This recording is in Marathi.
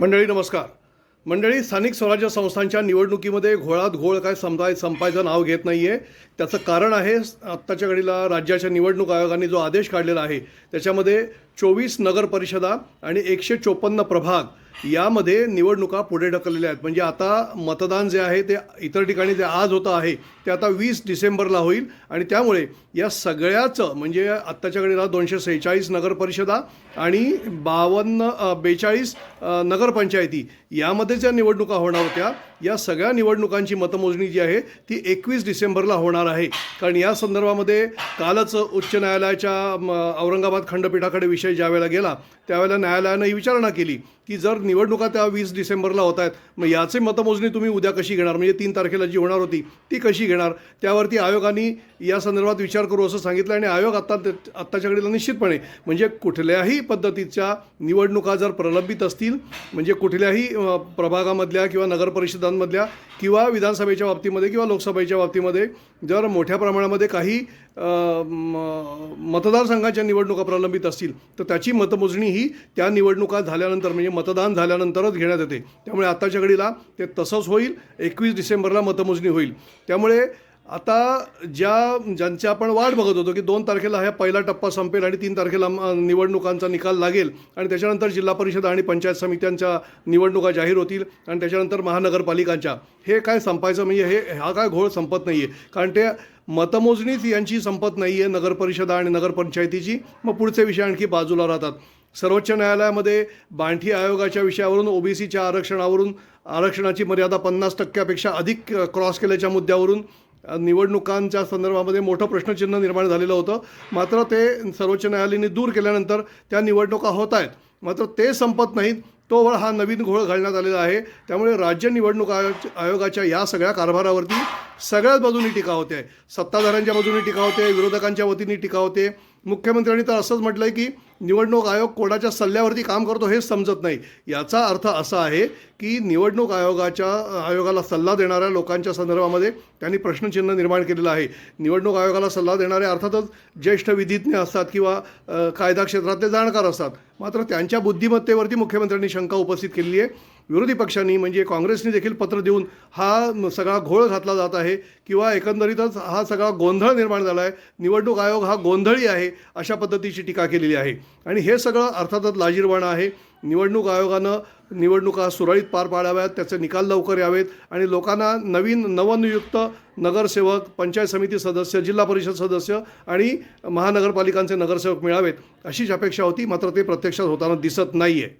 मंडळी नमस्कार. मंडळी, स्थानिक स्वराज्य संस्थांच्या निवडणुकीमध्ये घोळात घोळ काय संपायचं नाव घेत नाही आहे. त्याचं कारण आहे आत्ताच्या घडीला राज्याच्या निवडणूक आयोगाने जो आदेश काढलेला आहे त्याच्यामध्ये 24 नगर परिषदा आणि 154 प्रभाग यामध्ये निवडणुका पुढे ढकललेल्या आहेत. म्हणजे आता मतदान जे आहे ते इतर ठिकाणी जे आज होतं आहे ते आता 20 डिसेंबरला होईल. आणि त्यामुळे या सगळ्याचं म्हणजे आत्ताच्या घडीला 246 नगर परिषदा आणि 42 नगरपंचायती यामध्ये ज्या निवडणुका होणार होत्या या सगळ्या निवडणुकांची मतमोजणी जी आहे ती 21 डिसेंबरला होणार आहे. कारण या संदर्भामध्ये कालच उच्च न्यायालयाच्या औरंगाबाद खंडपीठाकडे विषय ज्यावेळेला गेला त्यावेळेला न्यायालयानं ही विचारणा केली की जर निवडणुका त्या 20 डिसेंबरला होत आहेत मग याचे मतमोजणी तुम्ही उद्या कशी घेणार, म्हणजे 3 तारखेला जी होणार होती ती कशी घेणार. त्यावरती आयोगाने या संदर्भात विचार करू असं सांगितलं. आणि आयोग आत्ताच्या घडीला निश्चितपणे म्हणजे कुठल्याही पद्धतीच्या निवडणुका जर प्रलंबित असतील म्हणजे कुठल्याही प्रभागामधल्या किंवा नगरपरिषदांमधल्या किंवा विधानसभेच्या बाबतीमध्ये किंवा लोकसभेच्या बाबतीमध्ये जर मोठ्या प्रमाणामध्ये काही मतदारसंघाच्या निवडणुका प्रलंबित असतील तर त्याची मतमोजणी ही त्या निवडणुका झाल्यानंतर म्हणजे मतदान झाल्यानंतरच घेण्यात येते. त्यामुळे आत्ताच्या घडीला ते तसंच होईल. 21 डिसेंबरला मतमोजणी होईल. त्यामुळे आता ज्यांची आपण वाट बघत होतो की 2 तारखेला हा पहिला टप्पा संपेल आणि 3 तारखेला निवडणुकांचा निकाल लागेल आणि त्याच्यानंतर जिल्हा परिषद आणि पंचायत समित्यांच्या निवडणुका जाहीर होतील आणि त्याच्यानंतर महानगरपालिकांच्या, हे काय संपायचं म्हणजे हा काय घोळ संपत नाही आहे. कारण ते मतमोजणीच यांची संपत नाही आहे नगरपरिषदा आणि नगरपंचायतीची. मग पुढचे विषय आणखी बाजूला राहतात. सर्वोच्च न्यायालयामध्ये बांठी आयोगाच्या विषयावरून ओबीसीच्या आरक्षणाची मर्यादा 50% अधिक क्रॉस केल्याच्या मुद्द्यावरून निवडणुकांच्या संदर्भामध्ये मोठं प्रश्नचिन्ह निर्माण झालेलं होतं. मात्र ते सर्वोच्च न्यायालयाने दूर केल्यानंतर त्या निवडणुका होत आहेत. मात्र ते संपत नाहीत तोवर हा नवीन घोळ घालण्यात आलेला आहे. त्यामुळे राज्य निवडणूक आयोगाच्या या सगळ्या कारभारावरती सगळ्याच बाजूनी टीका होते. सत्ताधाऱ्यांच्या बाजूनी टीका होते, विरोधकांच्या वतीने टीका होते. मुख्यमंत्र्यांनी तर असंच म्हटलं आहे की निवडणूक आयोग कोणाच्या सल्ल्यावरती काम करतो हेच समजत नाही. याचा अर्थ असा आहे की निवडणूक आयोगाला सल्ला देणाऱ्या लोकांच्या संदर्भामध्ये त्यांनी प्रश्नचिन्ह निर्माण केलेलं आहे. निवडणूक आयोगाला सल्ला देणारे अर्थातच ज्येष्ठ विधिज्ञ असतात किंवा कायदा क्षेत्रातले जाणकार असतात. मात्र त्यांच्या बुद्धिमत्तेवरती मुख्यमंत्र्यांनी शंका उपस्थित केलेली आहे. विरोधी पक्षांनी म्हणजे काँग्रेसने देखील पत्र देऊन हा सगळा घोळ घातला जात आहे किंवा एकंदरीतच हा सगळा गोंधळ निर्माण झाला आहे. निवडणूक आयोग हा गोंधळी आहे अशा पद्धतीची टीका केलेली आहे. आणि हे सगळं अर्थातच लाजिरवाणं आहे. निवडणूक आयोगानं निवडणुका सुरळीत पार पाडाव्यात, त्याचे निकाल लवकर यावेत आणि लोकांना नवनियुक्त नगरसेवक, पंचायत समिती सदस्य, जिल्हा परिषद सदस्य आणि महानगरपालिकांचे नगरसेवक मिळावेत अशीच अपेक्षा होती. मात्र ते प्रत्यक्षात होताना दिसत नाही आहे.